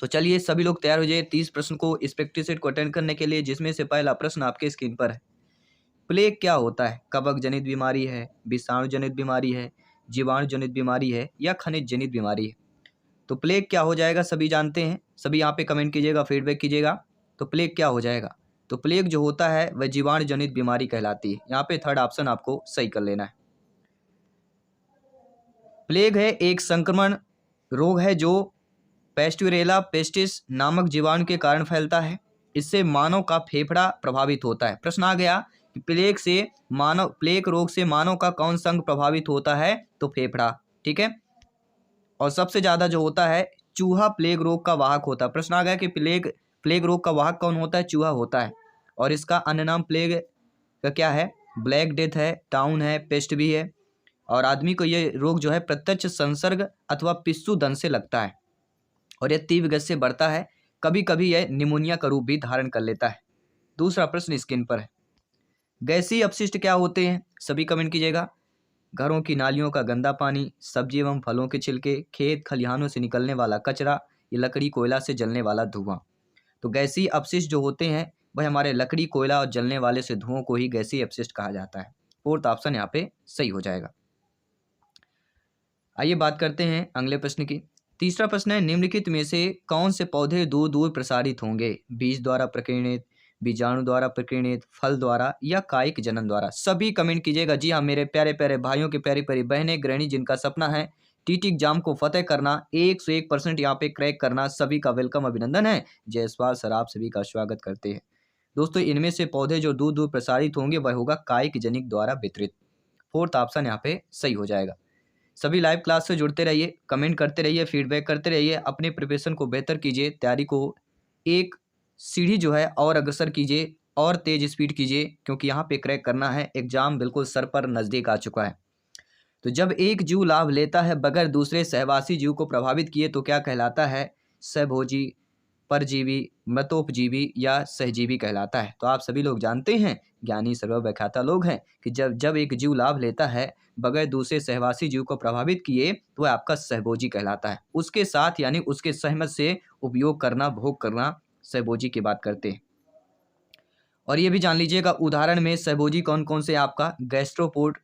तो चलिए सभी लोग तैयार हो जाइए 30 प्रश्न को इस प्रैक्टिस सेट को अटेंड करने के लिए, जिसमें से पहला प्रश्न आपके स्क्रीन पर है। प्लेग क्या होता है? कवक जनित बीमारी है, विषाणु जनित बीमारी है, जीवाणु जनित बीमारी है या खनिज जनित बीमारी है? तो प्लेग क्या हो जाएगा सभी जानते हैं, सभी यहाँ पे कमेंट कीजिएगा, फीडबैक कीजिएगा। तो प्लेग क्या हो जाएगा? तो प्लेग जो होता है वह जीवाणु जनित बीमारी कहलाती है। यहाँ पे थर्ड ऑप्शन आपको सही कर लेना है। प्लेग है एक संक्रमण रोग है जो पेस्टुरेला पेस्टिस नामक जीवाणु के कारण फैलता है। इससे मानव का फेफड़ा प्रभावित होता है। प्रश्न आ गया कि प्लेग रोग से मानव का कौन सा अंग प्रभावित होता है? तो फेफड़ा। ठीक है। और सबसे ज्यादा जो होता है चूहा प्लेग रोग का वाहक होता है। प्रश्न आ गया कि प्लेग रोग का वाहक कौन होता है? चूहा होता है। और इसका अन्य नाम प्लेग का क्या है? ब्लैक डेथ है, टाउन है, पेस्ट भी है। और आदमी को ये रोग जो है प्रत्यक्ष संसर्ग अथवा पिस्सू दंश से लगता है और यह तीव्र गति से बढ़ता है। कभी कभी यह निमोनिया का रूप भी धारण कर लेता है। दूसरा प्रश्न स्क्रीन पर है। गैसीय अपशिष्ट क्या होते हैं? सभी कमेंट कीजिएगा। घरों की नालियों का गंदा पानी, सब्जी एवं फलों के छिलके, खेत खलिहानों से निकलने वाला कचरा, ये लकड़ी कोयला से जलने वाला धुआं। तो गैसीय अपशिष्ट जो होते हैं वह हमारे लकड़ी कोयला और जलने वाले से धुओं को ही गैसीय अपशिष्ट कहा जाता है। फोर्थ ऑप्शन यहाँ पे सही हो जाएगा। आइए बात करते हैं अगले प्रश्न की। तीसरा प्रश्न है, निम्नलिखित में से कौन से पौधे दूर दूर प्रसारित होंगे? बीज द्वारा प्रकीर्णित, बीजाणु द्वारा प्रकीर्णित, फल द्वारा या कायिक जनन द्वारा? सभी कमेंट कीजिएगा। जी हाँ मेरे प्यारे प्यारे भाइयों के प्यारी प्यारी बहनें गृहिणी जिनका सपना है टीटी एग्जाम को फतेह करना, 101% यहाँ पे क्रैक करना, सभी का वेलकम अभिनंदन है। जयसवाल सर आप सभी का स्वागत करते हैं। दोस्तों इनमें से पौधे जो दूर दूर प्रसारित होंगे वह होगा कायिक जनिक द्वारा वितरित। फोर्थ ऑप्शन यहाँ पे सही हो जाएगा। सभी लाइव क्लास से जुड़ते रहिए, कमेंट करते रहिए, फीडबैक करते रहिए, अपने प्रिपरेशन को बेहतर कीजिए, तैयारी को एक सीढ़ी जो है और अग्रसर कीजिए और तेज स्पीड कीजिए, क्योंकि यहाँ पे क्रैक करना है। एग्जाम बिल्कुल सर पर नज़दीक आ चुका है। तो जब एक जीव लाभ लेता है बगैर दूसरे सहवासी जीव को प्रभावित किए तो क्या कहलाता है? सहभोजी, परजीवी, मृतोपजीवी या सहजीवी कहलाता है। तो आप सभी लोग जानते हैं, ज्ञानी सर्वव्याख्याता लोग हैं, कि जब जब एक जीव लाभ लेता है बगैर दूसरे सहवासी जीव को प्रभावित किए तो वह आपका सहभोजी कहलाता है। उसके साथ यानी उसके सहमत से उपयोग करना, भोग करना, सहभोजी की बात करते हैं। और ये भी जान लीजिएगा उदाहरण में सहभोजी कौन कौन से? आपका गैस्ट्रोपोड,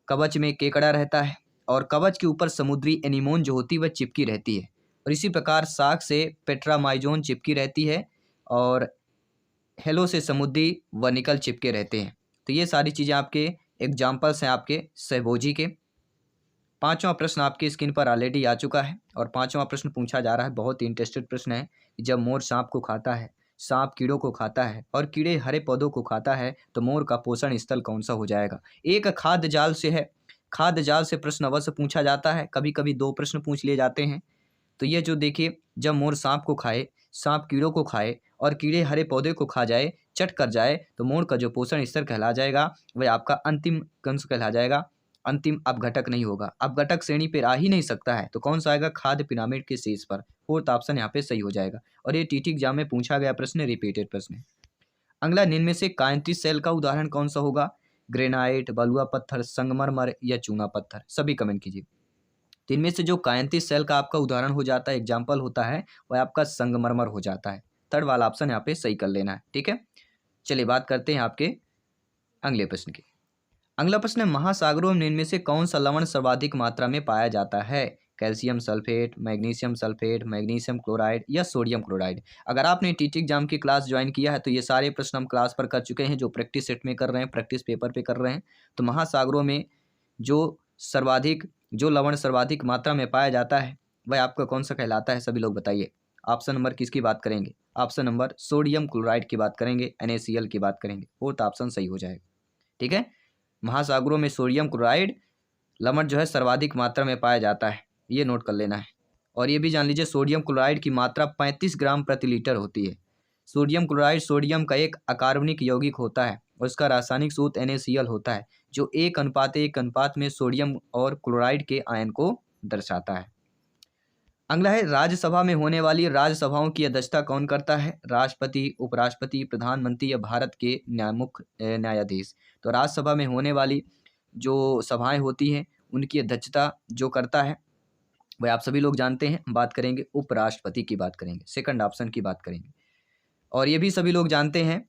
कवच में केकड़ा रहता है और कवच के ऊपर समुद्री एनीमोन जो होती है वह चिपकी रहती है। और इसी प्रकार साग से पेट्रामाइजोन चिपकी रहती है और हेलो से समुद्री वर्निकल चिपके रहते हैं। तो ये सारी चीज़ें आपके एग्जाम्पल्स हैं आपके सहभोजी के। पांचवा प्रश्न आपकी स्क्रीन पर ऑलरेडी आ चुका है और पांचवा प्रश्न पूछा जा रहा है। बहुत ही इंटरेस्टेड प्रश्न है कि जब मोर सांप को खाता है, सांप कीड़ों को खाता है और कीड़े हरे पौधों को खाता है तो मोर का पोषण स्थल कौन सा हो जाएगा? एक खाद्य जाल से है। खाद्य जाल से प्रश्न अवश्य पूछा जाता है, कभी कभी दो प्रश्न पूछ लिए जाते हैं। तो ये जो देखिए, जब मोर सांप को खाए, सांप कीड़ों को खाए और कीड़े हरे पौधे को खा जाए, चट कर जाए, तो मोर का जो पोषण स्तर कहला जाएगा वह आपका अंतिम कंस कहला जाएगा। अंतिम अपघटक नहीं होगा, अपघटक श्रेणी पर आ ही नहीं सकता है। तो कौन सा आएगा? खाद्य पिरामिड के शीर्ष पर। फोर्थ ऑप्शन यहाँ पे सही हो जाएगा। और ये टीटी एग्जाम में पूछा गया प्रश्न, रिपीटेड प्रश्न है। अगला, निम्न में से कांति सेल का उदाहरण कौन सा होगा? ग्रेनाइट, बलुआ पत्थर, संगमरमर या चूना पत्थर? सभी कमेंट कीजिए। तो इनमें से जो कांति सेल का आपका उदाहरण हो जाता है, एग्जाम्पल होता है, वह आपका संगमरमर हो जाता है। थर्ड वाला ऑप्शन यहाँ पे सही कर लेना है। ठीक है, चलिए बात करते हैं आपके अगले प्रश्न की। अगला प्रश्न है, महासागरों में इनमें से कौन सा लवण सर्वाधिक मात्रा में पाया जाता है? Calcium sulphate, magnesium sulphate, magnesium chloride या सोडियम क्लोराइड? अगर आपने टीटी एग्जाम की क्लास ज्वाइन किया है तो ये सारे प्रश्न हम क्लास पर कर चुके हैं, जो प्रैक्टिस सेट में कर रहे हैं, प्रैक्टिस पेपर पे कर रहे हैं। तो महासागरों में जो लवण सर्वाधिक मात्रा में पाया जाता है वह आपका कौन सा कहलाता है? सभी लोग बताइए। ऑप्शन नंबर किसकी बात करेंगे? ऑप्शन नंबर सोडियम क्लोराइड की बात करेंगे, NaCl की बात करेंगे। फोर्थ ऑप्शन सही हो जाएगा। ठीक है, महासागरों में सोडियम क्लोराइड लवण जो है सर्वाधिक मात्रा में पाया जाता है, ये नोट कर लेना है। और ये भी जान लीजिए सोडियम क्लोराइड की मात्रा 35 ग्राम प्रति लीटर होती है। सोडियम क्लोराइड सोडियम का एक अकार्बनिक यौगिक होता है और उसका रासायनिक सूत्र NaCl होता है, जो 1:1 में सोडियम और क्लोराइड के आयन को दर्शाता है। अगला है, राज्यसभा में होने वाली राज्यसभाओं की अध्यक्षता कौन करता है? राष्ट्रपति, उपराष्ट्रपति, प्रधानमंत्री या भारत के मुख्य न्यायाधीश? तो राज्यसभा में होने वाली जो सभाएं होती हैं उनकी अध्यक्षता जो करता है वह आप सभी लोग जानते हैं। बात करेंगे उपराष्ट्रपति की, बात करेंगे सेकंड ऑप्शन की बात करेंगे। और ये भी सभी लोग जानते हैं,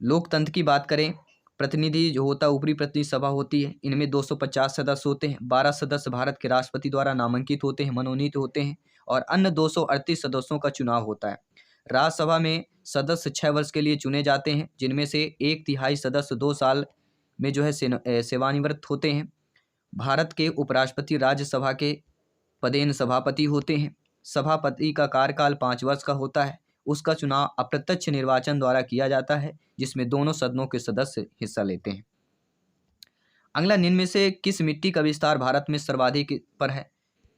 लोकतंत्र की बात करें, प्रतिनिधि जो होता है ऊपरी प्रतिनिधि सभा होती है, इनमें 250 सदस्य होते हैं। 12 सदस्य भारत के राष्ट्रपति द्वारा नामांकित होते हैं, मनोनीत होते हैं, और अन्य 238 सदस्यों का चुनाव होता है। राज्यसभा में सदस्य 6 वर्ष के लिए चुने जाते हैं, जिनमें से 1/3 सदस्य 2 साल में जो है सेवानिवृत्त होते हैं। भारत के उपराष्ट्रपति राज्यसभा के पदेन सभापति होते हैं। सभापति का कार्यकाल 5 वर्ष का होता है। उसका चुनाव अप्रत्यक्ष निर्वाचन द्वारा किया जाता है, जिसमें दोनों सदनों के सदस्य हिस्सा लेते हैं। अगला, निम्न में से किस मिट्टी का विस्तार भारत में सर्वाधिक पर है?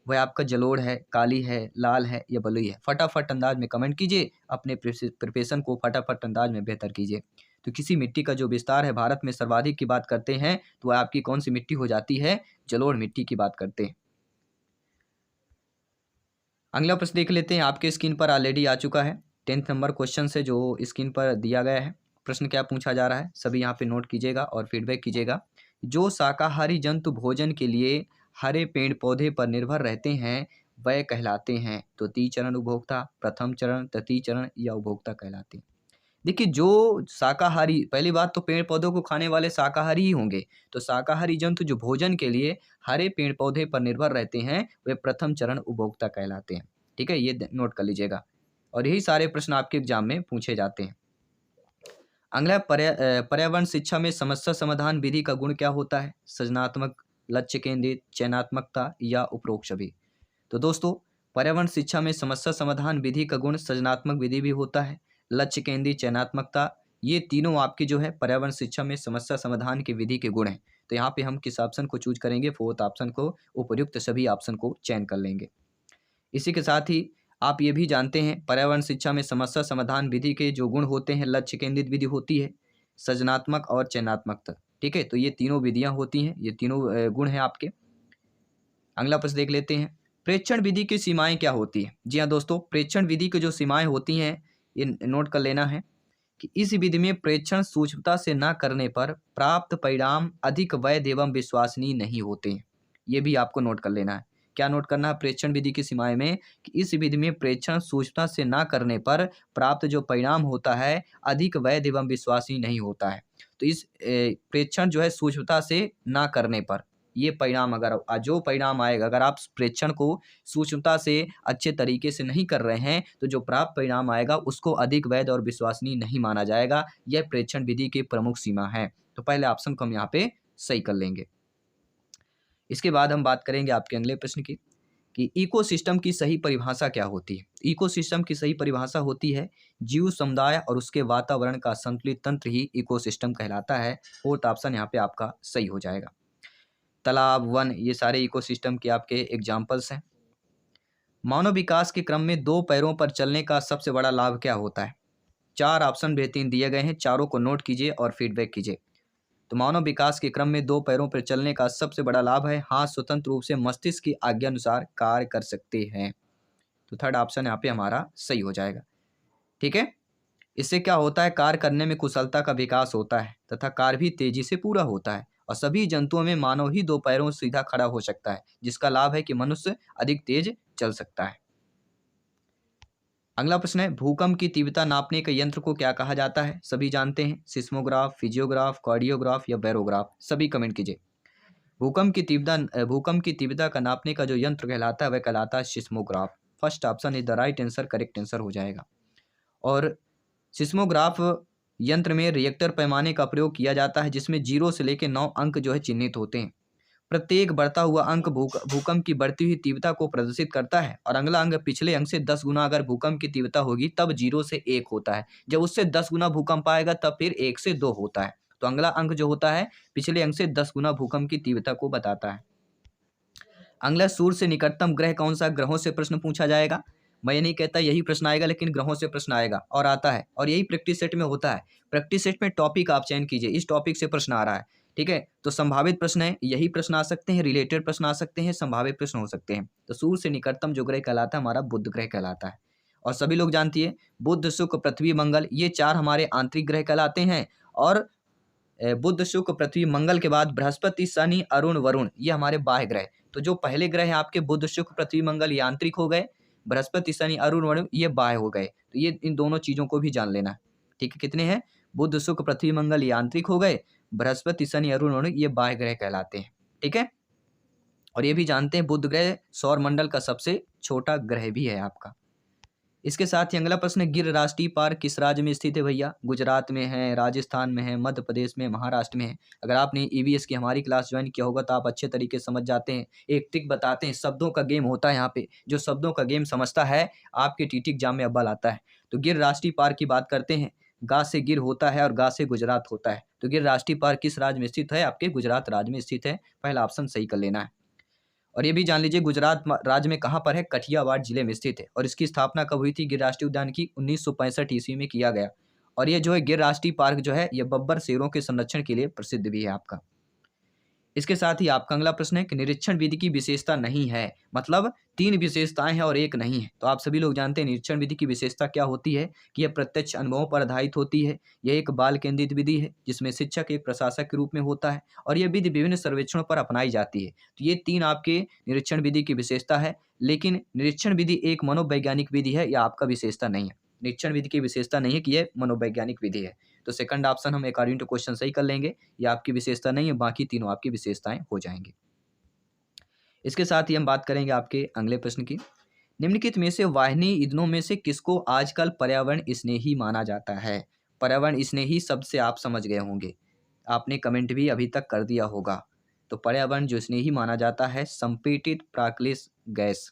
वह आपका जलोढ़ है, काली है, लाल है या बलुई है? फटाफट अंदाज में कमेंट कीजिए, अपने प्रिपरेशन को फटाफट अंदाज में बेहतर कीजिए। तो किसी मिट्टी का जो विस्तार है भारत में सर्वाधिक की बात करते हैं, तो वह आपकी कौन सी मिट्टी हो जाती है? जलोढ़ मिट्टी की बात करते हैं। अगला प्रश्न देख लेते हैं, आपके स्क्रीन पर ऑलरेडी आ चुका है। 10th नंबर क्वेश्चन से जो स्क्रीन पर दिया गया है, प्रश्न क्या पूछा जा रहा है, सभी यहाँ पे नोट कीजिएगा और फीडबैक कीजिएगा। जो शाकाहारी जंतु भोजन के लिए हरे पेड़ पौधे पर निर्भर रहते हैं, वह कहलाते हैं? तो द्विचरण उपभोक्ता, प्रथम चरण, तृतीय चरण या उपभोक्ता कहलाते हैं। देखिए, जो शाकाहारी, पहली बात तो पेड़ पौधों को खाने वाले शाकाहारी ही होंगे। तो शाकाहारी जंतु जो भोजन के लिए हरे पेड़ पौधे पर निर्भर रहते हैं, वे प्रथम चरण उपभोक्ता कहलाते हैं। ठीक है, ये नोट कर लीजिएगा। और यही सारे प्रश्न आपके एग्जाम में पूछे जाते हैं। अगला, पर्यावरण शिक्षा में समस्या समाधान विधि का गुण क्या होता है? सृजनात्मक, लक्ष्य केंद्रित, चयनात्मकता या उपरोक्त सभी? तो दोस्तों, पर्यावरण शिक्षा में समस्या समाधान विधि का गुण सृजनात्मक विधि भी होता है, लक्ष्य केंद्रित, चयनात्मकता, ये तीनों आपकी जो है पर्यावरण शिक्षा में समस्या समाधान की विधि के गुण हैं। तो यहाँ पे हम किस ऑप्शन को चूज करेंगे? फोर्थ ऑप्शन को, उपयुक्त सभी ऑप्शन को चयन कर लेंगे। इसी के साथ ही आप ये भी जानते हैं, पर्यावरण शिक्षा में समस्या समाधान विधि के जो गुण होते हैं, लक्ष्य केंद्रित विधि होती है, सृजनात्मक और चयनात्मकता। ठीक है, तो ये तीनों विधियां होती हैं, ये तीनों गुण हैं आपके। अगला प्रश्न देख लेते हैं, प्रेक्षण विधि की सीमाएं क्या होती है? जी हाँ दोस्तों, प्रेक्षण विधि की जो सीमाएं होती हैं, ये नोट कर लेना है कि इस विधि में प्रेक्षण सूक्ष्मता से न करने पर प्राप्त परिणाम अधिक वैध एवं विश्वसनीय नहीं होते हैं। ये भी आपको नोट कर लेना है। क्या नोट करना है प्रेक्षण विधि की सीमाएं में? कि इस विधि में प्रेक्षण सूक्ष्मता से न करने पर प्राप्त जो परिणाम होता है, अधिक वैध एवं विश्वसनीय नहीं होता है। तो इस प्रेक्षण जो है सूक्ष्मता से न करने पर, ये परिणाम अगर जो परिणाम आएगा, अगर आप प्रेक्षण को सूक्ष्मता से अच्छे तरीके से नहीं कर रहे हैं, तो जो प्राप्त परिणाम आएगा उसको अधिक वैध और विश्वसनीय नहीं माना जाएगा। यह प्रेक्षण विधि की प्रमुख सीमा है। तो पहले ऑप्शन को हम यहाँ पे सही कर लेंगे। इसके बाद हम बात करेंगे आपके अगले प्रश्न की, कि इकोसिस्टम की सही परिभाषा क्या होती है? इकोसिस्टम की सही परिभाषा होती है, जीव समुदाय और उसके वातावरण का संतुलित तंत्र ही इकोसिस्टम कहलाता है। फोर्थ ऑप्शन यहाँ पे आपका सही हो जाएगा। तालाब, वन, ये सारे इकोसिस्टम के आपके एग्जाम्पल्स हैं। मानव विकास के क्रम में 2 पैरों पर चलने का सबसे बड़ा लाभ क्या होता है? 4 ऑप्शन बेहतरीन दिए गए हैं, चारों को नोट कीजिए और फीडबैक कीजिए। तो मानव विकास के क्रम में 2 पैरों पर चलने का सबसे बड़ा लाभ है, हाथ स्वतंत्र रूप से मस्तिष्क की आज्ञा अनुसार कार्य कर सकते हैं। तो थर्ड ऑप्शन यहाँ पे हमारा सही हो जाएगा। ठीक है, इससे क्या होता है? कार्य करने में कुशलता का विकास होता है तथा कार्य भी तेजी से पूरा होता है। और सभी जंतुओं में मानव ही 2 पैरों से सीधा खड़ा हो सकता है, जिसका लाभ है कि मनुष्य अधिक तेज चल सकता है। अगला प्रश्न है, भूकंप की तीव्रता नापने के यंत्र को क्या कहा जाता है? सभी जानते हैं, सिस्मोग्राफ, फिजियोग्राफ, कार्डियोग्राफ या बैरोग्राफ? सभी कमेंट कीजिए। भूकंप की तीव्रता का नापने का जो यंत्र कहलाता है, वह कहलाता है seismograph. First option is the right answer, correct answer हो जाएगा। और सिस्मोग्राफ यंत्र में रिएक्टर पैमाने का प्रयोग किया जाता है, जिसमें 0 से लेकर 9 अंक जो है चिन्हित होते हैं। प्रत्येक बढ़ता हुआ अंक भूकंप की बढ़ती हुई तीव्रता को प्रदर्शित करता है, और अगला अंक पिछले अंक से 10 गुना अगर भूकंप की तीव्रता होगी तब 0 से 1 होता है। जब उससे 10 गुना भूकंप आएगा तब फिर 1 से 2 होता है। तो अगला अंक जो होता है पिछले अंक से 10 गुना भूकंप की तीव्रता को बताता है। अगला, सूर्य से निकटतम ग्रह कौन सा? ग्रहों से प्रश्न पूछा जाएगा। मैं ये नहीं कहता यही प्रश्न आएगा, लेकिन ग्रहों से प्रश्न आएगा और आता है, और यही प्रैक्टिस सेट में होता है। प्रैक्टिस सेट में टॉपिक आप चयन कीजिए, इस टॉपिक से प्रश्न आ रहा है। ठीक है, तो संभावित प्रश्न है, यही प्रश्न आ सकते हैं, रिलेटेड प्रश्न आ सकते हैं, संभावित प्रश्न हो सकते हैं। तो सूर्य से निकटतम जो ग्रह कहलाता है हमारा बुध ग्रह कहलाता है। और सभी लोग जानती है, बुध, शुक्र, पृथ्वी, मंगल, ये 4 हमारे आंतरिक ग्रह कहलाते हैं। और बुध, शुक्र, पृथ्वी, मंगल के बाद बृहस्पति, शनि, अरुण, वरुण, ये हमारे बाह्य ग्रह। तो जो पहले ग्रह हैं आपके बुध, शुक्र, पृथ्वी, मंगल, ये आंतरिक हो गए। बृहस्पति, शनि, अरुण, वरुण ये बाह्य हो गए। तो ये इन दोनों चीज़ों को भी जान लेना है। ठीक है, कितने हैं? बुध, शुक्र, पृथ्वी, मंगल ये आंतरिक हो गए। बृहस्पति, शनि, अरुण, वरुण ये बाह्य ग्रह कहलाते हैं। ठीक है, और ये भी जानते हैं बुध ग्रह सौर मंडल का सबसे छोटा ग्रह भी है आपका। इसके साथ ही अगला प्रश्न है, गिर राष्ट्रीय पार्क किस राज्य में स्थित है भैया? गुजरात में है, राजस्थान में है, मध्य प्रदेश में, महाराष्ट्र में है। अगर आपने ईवीएस की हमारी क्लास ज्वाइन किया होगा तो आप अच्छे तरीके से समझ जाते हैं। एक टिक बताते हैं, शब्दों का गेम होता है यहाँ पे। जो शब्दों का गेम समझता है आपके टीटी एग्जाम में अव्वल आता है। तो गिर राष्ट्रीय पार्क की बात करते हैं। गा से गिर होता है और गा से गुजरात होता है। तो गिर राष्ट्रीय पार्क किस राज्य में स्थित है? आपके गुजरात राज्य में स्थित है। पहला ऑप्शन सही कर लेना है। और ये भी जान लीजिए गुजरात राज्य में कहाँ पर है? कठियावाड़ जिले में स्थित है। और इसकी स्थापना कब हुई थी गिर राष्ट्रीय उद्यान की? 1965 ईस्वी में किया गया। और ये जो है गिर राष्ट्रीय पार्क जो है ये बब्बर शेरों के संरक्षण के लिए प्रसिद्ध भी है आपका। इसके साथ ही आपका अगला प्रश्न है कि निरीक्षण विधि की विशेषता नहीं है, मतलब 3 विशेषताएं हैं और एक नहीं है। तो आप सभी लोग जानते हैं निरीक्षण विधि की विशेषता क्या होती है कि यह प्रत्यक्ष अनुभवों पर आधारित होती है। यह एक बाल केंद्रित विधि है जिसमें शिक्षक एक प्रशासक के रूप में होता है और यह विधि विभिन्न सर्वेक्षणों पर अपनाई जाती है। तो ये 3 आपके निरीक्षण विधि की विशेषता है। लेकिन निरीक्षण विधि एक मनोवैज्ञानिक विधि है, यह आपका विशेषता नहीं है। निरीक्षण विधि की विशेषता नहीं है कि यह मनोवैज्ञानिक विधि है। तो सेकंड ऑप्शन हम अकॉर्डिंग टू क्वेश्चन सही कर लेंगे। ये आपकी विशेषता नहीं है, बाकी तीनों आपकी विशेषताएं हो जाएंगी। इसके साथ ही हम बात करेंगे आपके अगले प्रश्न की। निम्नलिखित में से वाहिनी ईंधनों में से किसको आजकल पर्यावरण स्नेही माना जाता है? पर्यावरण स्नेही शब्द से आप समझ गए होंगे, आपने कमेंट भी अभी तक कर दिया होगा। तो पर्यावरण जो स्नेही माना जाता है संपीड़ित प्राकृतिक गैस,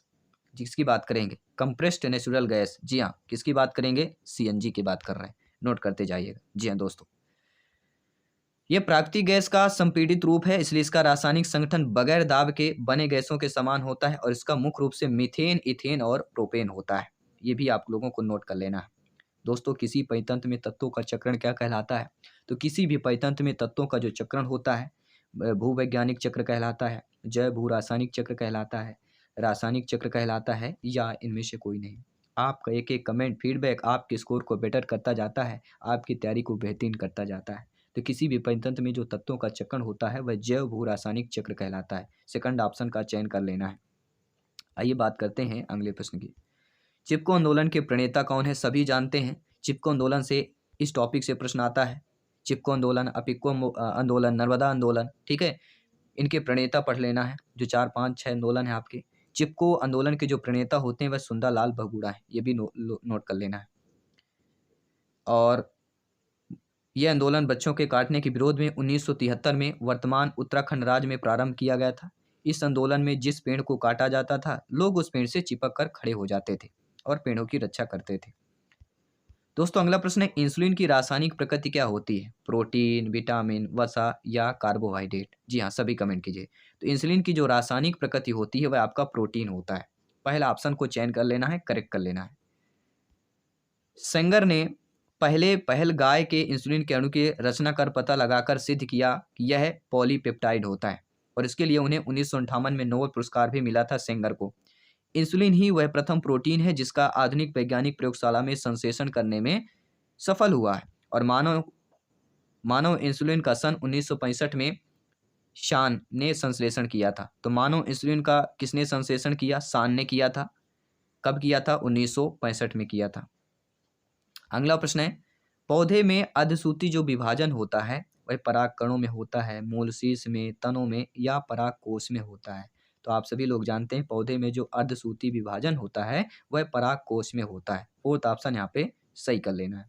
जिसकी बात करेंगे कंप्रेस्ड नेचुरल गैस। जी हाँ, किसकी बात करेंगे? सीएनजी की बात कर रहे हैं, नोट करते जाइएगा। जी हाँ दोस्तों, यह प्राकृतिक गैस का संपीड़ित रूप है, इसलिए इसका रासायनिक संगठन बगैर दाब के बने गैसों के समान होता है और इसका मुख्य रूप से मीथेन, इथेन और प्रोपेन होता है। ये भी आप लोगों को नोट कर लेना है। दोस्तों, किसी परितंत्र में तत्वों का चक्रण क्या कहलाता है? तो किसी भी परितंत्र में तत्वों का जो चक्रण होता है भूवैज्ञानिक चक्र कहलाता है, जैव भू रासायनिक चक्र कहलाता है, रासायनिक चक्र कहलाता है, या इनमें से कोई नहीं। आपका एक एक कमेंट फीडबैक आपके स्कोर को बेटर करता जाता है, आपकी तैयारी को बेहतरीन करता जाता है। तो किसी भी परितंत्र में जो तत्वों का चक्रण होता है वह जैव भू रासायनिक चक्र कहलाता है। सेकंड ऑप्शन का चयन कर लेना है। आइए बात करते हैं अगले प्रश्न की। चिपको आंदोलन के प्रणेता कौन है? सभी जानते हैं। चिपको आंदोलन से इस टॉपिक से प्रश्न आता है। चिपको आंदोलन, अपिको आंदोलन, नर्मदा आंदोलन, ठीक है, इनके प्रणेता पढ़ लेना है। जो 4, 5, 6 आंदोलन है आपके, चिपको आंदोलन के जो प्रणेता होते हैं वह सुंदरलाल बहुगुणा है। ये भी नोट कर लेना है। और यह आंदोलन बच्चों के काटने के विरोध में 1973 में वर्तमान उत्तराखंड राज्य में प्रारंभ किया गया था। इस आंदोलन में जिस पेड़ को काटा जाता था लोग उस पेड़ से चिपक कर खड़े हो जाते थे और पेड़ों की रक्षा करते थे। दोस्तों, अगला प्रश्न है इंसुलिन की रासायनिक प्रकृति क्या होती है? प्रोटीन, विटामिन, वसा या कार्बोहाइड्रेट? जी हाँ, सभी कमेंट कीजिए। तो इंसुलिन की जो रासायनिक प्रकृति होती है वह आपका प्रोटीन होता है। पहला ऑप्शन को चयन कर लेना है, करेक्ट कर लेना है। सेंगर ने पहल गाय के इंसुलिन के अणु की रचना कर पता लगाकर सिद्ध किया कि यह पॉलीपेप्टाइड होता है और इसके लिए उन्हें 1958 में नोबेल पुरस्कार भी मिला था सेंगर को। इंसुलिन ही वह प्रथम प्रोटीन है जिसका आधुनिक वैज्ञानिक प्रयोगशाला में संश्लेषण करने में सफल हुआ है और मानव इंसुलिन का सन 1965 में शान ने संश्लेषण किया था। तो मानव इंसुलिन का किसने संश्लेषण किया? शान ने किया था। कब किया था? 1965 में किया था। अगला प्रश्न है पौधे में अर्धसूत्रीय जो विभाजन होता है वह परागकणों में होता है, मूल शीर्ष में, तनों में या परागकोश में होता है? तो आप सभी लोग जानते हैं पौधे में जो अर्धसूत्रीय विभाजन होता है वह परागकोश में होता है। फोर्थ ऑप्शन यहाँ पे सही कर लेना है।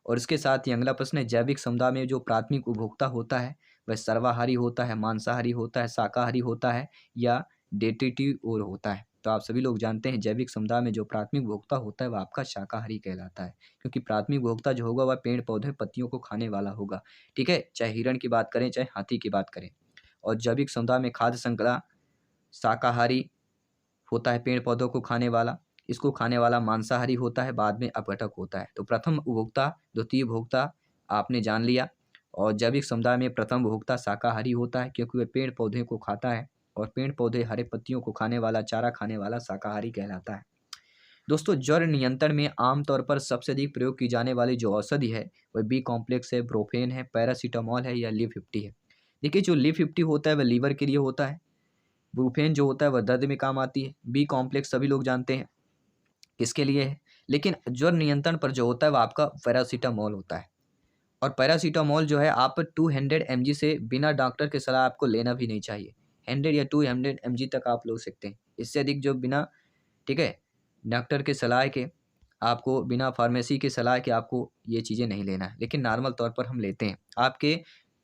और इसके साथ ही अगला प्रश्न है जैविक समुदाय में जो प्राथमिक उपभोक्ता होता है वह सर्वाहारी होता है, मांसाहारी होता है, शाकाहारी होता है या डेट्रीटिवोर होता है? तो आप सभी लोग जानते हैं जैविक समुदाय में जो प्राथमिक उपभोक्ता होता है वह आपका शाकाहारी कहलाता है, क्योंकि प्राथमिक उपभोक्ता जो होगा वह पेड़ पौधे पत्तियों को खाने वाला होगा। ठीक है, चाहे हिरण की बात करें चाहे हाथी की बात करें। और जैविक समुदाय में खाद्य श्रृंखला शाकाहारी होता है, पेड़ पौधों को खाने वाला, इसको खाने वाला मांसाहारी होता है, बाद में अपघटक होता है। तो प्रथम उपभोक्ता, द्वितीय उपभोक्ता आपने जान लिया। और जैविक समुदाय में प्रथम उपभोक्ता शाकाहारी होता है क्योंकि वह पेड़ पौधे को खाता है और पेड़ पौधे हरे पत्तियों को खाने वाला, चारा खाने वाला शाकाहारी कहलाता है। दोस्तों ज्वर नियंत्रण में आमतौर पर सबसे अधिक प्रयोग की जाने वाली जो औषधि है वह बी कॉम्प्लेक्स है, ब्रोफेन है, पैरासीटामॉल है या ली 50 है। देखिए जो ली 50 होता है वह लीवर के लिए होता है, ब्रोफेन जो होता है वह दर्द में काम आती है, बी कॉम्प्लेक्स सभी लोग जानते हैं किसके लिए है। लेकिन ज्वर नियंत्रण पर जो होता है वह आपका पैरासीटामॉल होता है। और पैरासीटामॉल जो है आप 200 mg से बिना डॉक्टर की सलाह आपको लेना भी नहीं चाहिए। 100 या 200 mg तक आप ले सकते हैं, इससे अधिक जो बिना, ठीक है, डॉक्टर के सलाह के, आपको बिना फार्मेसी की सलाह के आपको ये चीज़ें नहीं लेना है, लेकिन नॉर्मल तौर पर हम लेते हैं। आपके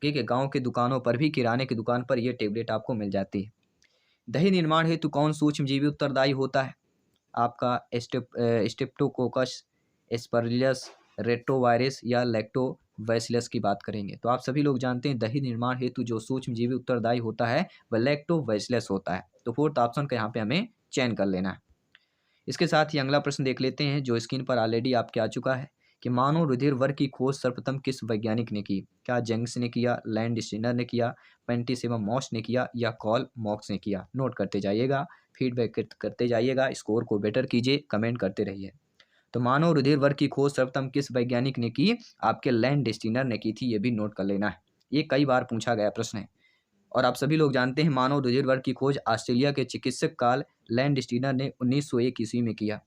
ठीक है गाँव की दुकानों पर भी, किराने की दुकान पर ये टेबलेट आपको मिल जाती है। दही निर्माण हेतु कौन सूक्ष्मजीवी उत्तरदायी होता है? आपका स्ट्रेप्टोकोकस, एस्परजिलस, रेट्रोवायरस या लैक्टोबैसिलस की बात करेंगे तो आप सभी लोग जानते हैं दही निर्माण हेतु जो सूक्ष्मजीवी उत्तरदायी होता है वह लैक्टोबैसिलस होता है। तो फोर्थ ऑप्शन का यहाँ पे हमें चयन कर लेना है। इसके साथ ही अगला प्रश्न देख लेते हैं जो स्क्रीन पर ऑलरेडी आपके आ चुका है कि मानव रुधिर वर्ग की खोज सर्वप्रथम किस वैज्ञानिक ने की? क्या जेंग्स ने किया, लैंड स्टीनर ने किया, पेंटिस एवं मॉस ने किया या कॉल मॉक्स ने किया? नोट करते जाइएगा, फीडबैक करते जाइएगा, स्कोर को बेटर कीजिए, कमेंट करते रहिए। तो मानव रुधिर वर्ग की खोज सर्वप्रथम किस वैज्ञानिक ने की? आपके लैंड स्टीनर ने की थी, ये भी नोट कर लेना है, ये कई बार पूछा गया प्रश्न है। और आप सभी लोग जानते हैं मानव रुधिर वर्ग की खोज ऑस्ट्रेलिया के चिकित्सक कार्ल लैंड स्टीनर ने 1901 ईस्वी में किया।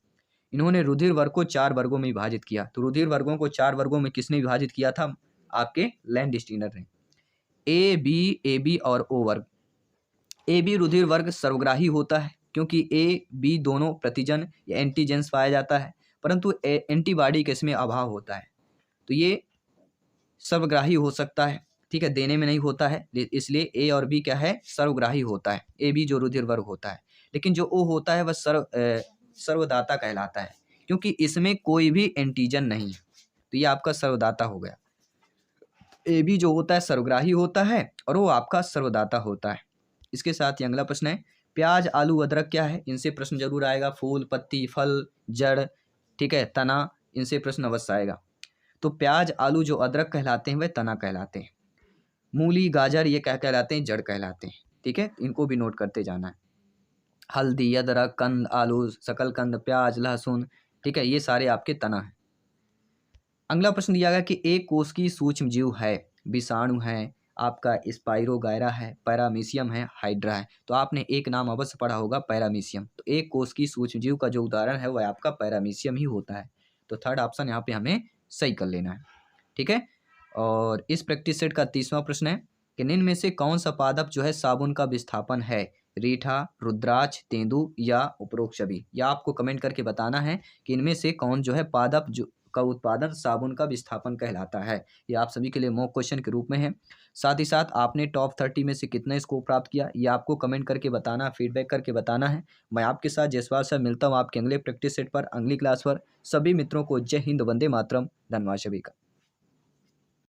इन्होंने रुधिर वर्ग को 4 वर्गों में विभाजित किया। तो रुधिर वर्गों को 4 वर्गों में किसने विभाजित किया था? आपके लैंड स्टीनर ने। ए बी और ओ वर्ग। ए बी रुधिर वर्ग सर्वग्राही होता है क्योंकि ए बी दोनों प्रतिजन या एंटीजेंस पाया जाता है, परंतु एंटीबॉडी के इसमें अभाव होता है। तो ये सर्वग्राही हो सकता है, ठीक है, देने में नहीं होता है, इसलिए ए और बी क्या है? सर्वग्राही होता है, ए बी जो रुधिर वर्ग होता है। लेकिन जो ओ होता है वह सर्वदाता कहलाता है क्योंकि इसमें कोई भी एंटीजन नहीं है। तो ये आपका सर्वदाता हो गया। ए बी जो होता है सर्वग्राही होता है और वो आपका सर्वदाता होता है। इसके साथ ही अगला प्रश्न है प्याज, आलू, अदरक क्या है? इनसे प्रश्न जरूर आएगा। फूल, पत्ती, फल, जड़, ठीक है, तना, इनसे प्रश्न अवश्य आएगा। तो प्याज, आलू जो अदरक कहलाते हैं वह तना कहलाते हैं। मूली, गाजर ये क्या कहलाते हैं? जड़ कहलाते हैं। ठीक है, इनको भी नोट करते जाना है। हल्दी, अदरक, कंद, आलू, शकलकंद, प्याज, लहसुन, ठीक है, ये सारे आपके तना हैं। अगला प्रश्न दिया गया कि एक कोश की सूक्ष्म जीव है, विषाणु है, आपका स्पाइरोगायरा है, पैरामीशियम है, हाइड्रा है। तो आपने एक नाम अवश्य पढ़ा होगा, पैरामीशियम। तो एक कोश की सूक्ष्म जीव का जो उदाहरण है वह आपका पैरामीशियम ही होता है। तो थर्ड ऑप्शन यहाँ पे हमें सही कर लेना है। ठीक है, और इस प्रैक्टिस सेट का 30वां प्रश्न है कि निम्न में से कौन सा पादप जो है साबुन का विस्थापन है? रीठा, रुद्राक्ष, तेंदु या उपरोक्त सभी? या आपको कमेंट करके बताना है कि इनमें से कौन जो है पादप जो का उत्पादन साबुन का विस्थापन कहलाता है। ये आप सभी के लिए मॉक क्वेश्चन के रूप में है। साथ ही साथ आपने टॉप 30 में से कितना स्कोर प्राप्त किया ये आपको कमेंट करके बताना, फीडबैक करके बताना है। मैं आपके साथ जयसवाल सर मिलता हूँ आपके अगले प्रैक्टिस सेट पर, अगली क्लास पर। सभी मित्रों को जय हिंद, वंदे मातरम। धन्यवाद सभी का।